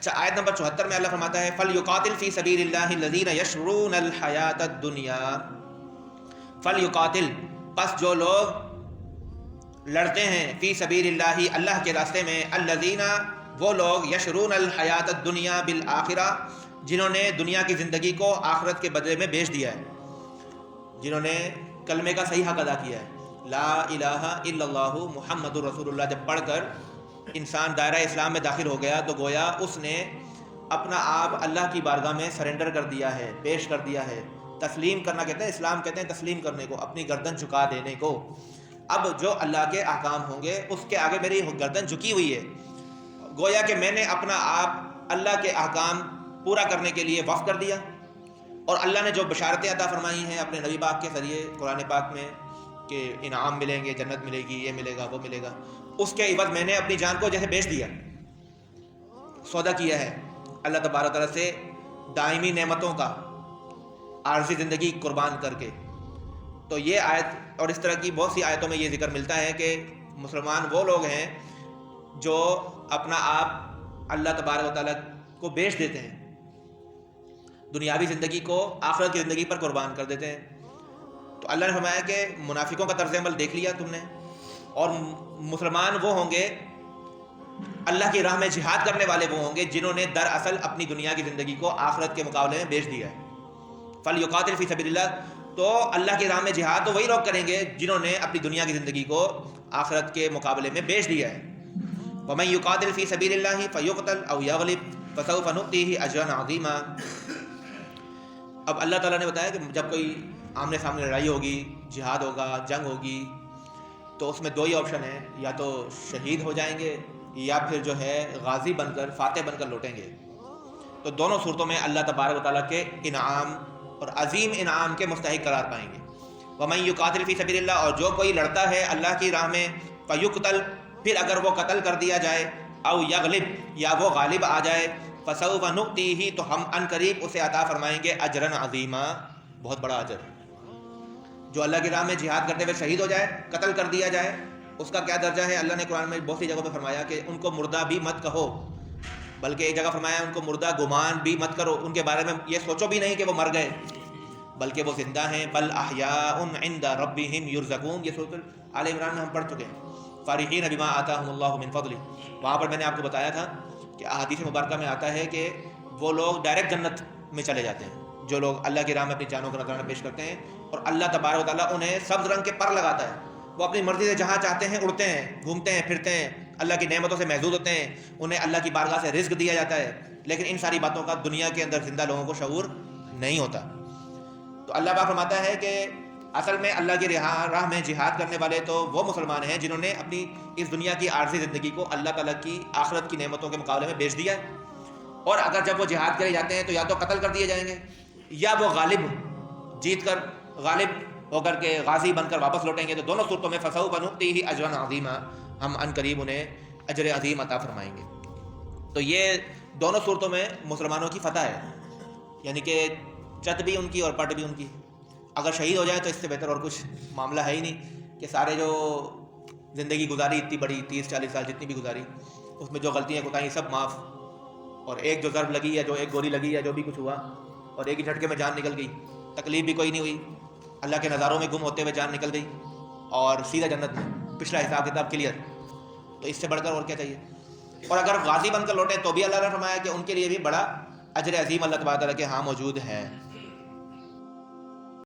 اچھا، آیت نمبر 74 میں اللہ فرماتا ہے فَلْيُقَاتِلْ فِي سَبِيلِ اللَّهِ الَّذِينَ يَشْرُونَ الْحَيَاةَ الدُّنْيَا، فَلْيُقَاتِلْ، پس جو لوگ لڑتے ہیں، فی سبیل اللہ، اللہ کے راستے میں، الذین، وہ لوگ، یشرون الحیات الدنیا بالآخرہ، جنہوں نے دنیا کی زندگی کو آخرت کے بدلے میں بیچ دیا ہے، جنہوں نے کلمے کا صحیح حق ادا کیا ہے، لا الہ الا اللہ محمد الرسول اللہ جب پڑھ کر انسان دائرہ اسلام میں داخل ہو گیا تو گویا اس نے اپنا آپ اللہ کی بارگاہ میں سرنڈر کر دیا ہے، پیش کر دیا ہے۔ تسلیم کرنا کہتے ہیں، اسلام کہتے ہیں تسلیم کرنے کو، اپنی گردن جھکا دینے کو۔ اب جو اللہ کے احکام ہوں گے اس کے آگے میری گردن جھکی ہوئی ہے، گویا کہ میں نے اپنا آپ اللہ کے احکام پورا کرنے کے لیے وقف کر دیا، اور اللہ نے جو بشارتیں عطا فرمائی ہیں اپنے نبی پاک کے ذریعے قرآن پاک میں کہ انعام ملیں گے، جنت ملے گی، یہ ملے گا، وہ ملے گا، اس کے عوض میں نے اپنی جان کو جیسے بیچ دیا، سودا کیا ہے اللہ تبارک تعالیٰ سے دائمی نعمتوں کا عارضی زندگی قربان کر کے۔ تو یہ آیت اور اس طرح کی بہت سی آیتوں میں یہ ذکر ملتا ہے کہ مسلمان وہ لوگ ہیں جو اپنا آپ اللہ تبارک و تعالیٰ کو بیچ دیتے ہیں، دنیاوی زندگی کو آخرت کی زندگی پر قربان کر دیتے ہیں۔ تو اللہ نے فرمایا کہ منافقوں کا طرز عمل دیکھ لیا تم نے، اور مسلمان وہ ہوں گے، اللہ کی راہ میں جہاد کرنے والے وہ ہوں گے جنہوں نے دراصل اپنی دنیا کی زندگی کو آخرت کے مقابلے میں بیچ دیا ہے۔ فَلْيُقَاتِلْ فِي سَبِيلِ اللَّهِ، تو اللہ کی راہ میں جہاد تو وہی لوگ کریں گے جنہوں نے اپنی دنیا کی زندگی کو آخرت کے مقابلے میں بیچ دیا ہے۔ وَمَن يُقَاتِلْ فِي سَبِيلِ اللَّهِ فَيُقْتَلْ أَوْ يَغْلِبْ فَسَوْفَ نُؤْتِيهِ أَجْرًا عَظِيمًا۔ اب اللہ تعالیٰ نے بتایا کہ جب کوئی آمنے سامنے لڑائی ہوگی، جہاد ہوگا، جنگ ہوگی، تو اس میں دو ہی آپشن ہیں، یا تو شہید ہو جائیں گے یا پھر جو ہے غازی بن کر، فاتح بن کر لوٹیں گے۔ تو دونوں صورتوں میں اللہ تبارک و تعالیٰ کے انعام اور عظیم انعام کے مستحق قرار پائیں گے۔ وَمَن يُقَاتِلْ فِي سَبِيلِ اللَّهِ، اور جو کوئی لڑتا ہے اللہ کی راہ میں، فَيُقْتَلْ، پھر اگر وہ قتل کر دیا جائے، أَوْ يَغْلِبْ، یا وہ غالب آ جائے، فَسَوْفَ نُؤْتِيهِ، تو ہم ان قریب اسے عطا فرمائیں گے أَجْرًا عَظِيمًا، بہت بڑا اجر۔ جو اللہ کی راہ میں جہاد کرتے ہوئے شہید ہو جائے، قتل کر دیا جائے، اس کا کیا درجہ ہے؟ اللہ نے قرآن میں بہت سی جگہوں پہ فرمایا کہ ان کو مردہ بھی مت کہو، بلکہ ایک جگہ فرمایا ان کو مردہ گمان بھی مت کرو، ان کے بارے میں یہ سوچو بھی نہیں کہ وہ مر گئے، بلکہ وہ زندہ ہیں۔ بل احیاء عند ربهم یرزقون، یہ سورۃ آل عمران میں ہم پڑھ چکے ہیں۔ فارحین بما آتاہم اللہ من فضلہ، وہاں پر میں نے آپ کو بتایا تھا کہ احادیث مبارکہ میں آتا ہے کہ وہ لوگ ڈائریکٹ جنت میں چلے جاتے ہیں، جو لوگ اللہ کی راہ میں اپنی جانوں کا نذرانہ پیش کرتے ہیں، اور اللہ تبارک و تعالیٰ انہیں سبز رنگ کے پر لگاتا ہے، وہ اپنی مرضی سے جہاں چاہتے ہیں اڑتے ہیں، گھومتے ہیں، پھرتے ہیں، اللہ کی نعمتوں سے محظوظ ہوتے ہیں، انہیں اللہ کی بارگاہ سے رزق دیا جاتا ہے، لیکن ان ساری باتوں کا دنیا کے اندر زندہ لوگوں کو شعور نہیں ہوتا۔ تو اللہ پاک فرماتا ہے کہ اصل میں اللہ کی راہ میں جہاد کرنے والے تو وہ مسلمان ہیں جنہوں نے اپنی اس دنیا کی عارضی زندگی کو اللہ تعالیٰ کی آخرت کی نعمتوں کے مقابلے میں بیچ دیا ہے، اور اگر جب وہ جہاد کرے جاتے ہیں تو یا تو قتل کر دیے جائیں گے، یا وہ غالب جیت کر، غالب ہو کر کے غازی بن کر واپس لوٹیں گے۔ تو دونوں صورتوں میں فَسَوْفَ نُؤْتِيهِ أَجْرًا عَظِيمًا، ہم ان قریب انہیں اجر عظیم عطا فرمائیں گے۔ تو یہ دونوں صورتوں میں مسلمانوں کی فتح ہے، یعنی کہ چت بھی ان کی اور پٹ بھی ان کی۔ اگر شہید ہو جائے تو اس سے بہتر اور کچھ معاملہ ہے ہی نہیں کہ سارے جو زندگی گزاری اتنی بڑی 30-40 سال جتنی بھی گزاری، اس میں جو غلطیاں کوتاہیاں سب معاف، اور ایک جو ضرب لگی ہے، جو ایک گولی لگی ہے، جو بھی کچھ ہوا، اور ایک ہی جھٹکے میں جان نکل گئی، تکلیف بھی کوئی نہیں ہوئی، اللہ کے نظاروں میں گم ہوتے ہوئے جان نکل گئی، اور سیدھا جنت میں، پچھلا حساب کتاب کلیئر۔ تو اس سے بڑھ کر اور کیا چاہیے؟ اور اگر غازی بن کر لوٹیں تو بھی اللہ نے فرمایا کہ ان کے لیے بھی بڑا اجر عظیم اللہ تبارک و تعالیٰ کے ہاں موجود ہے۔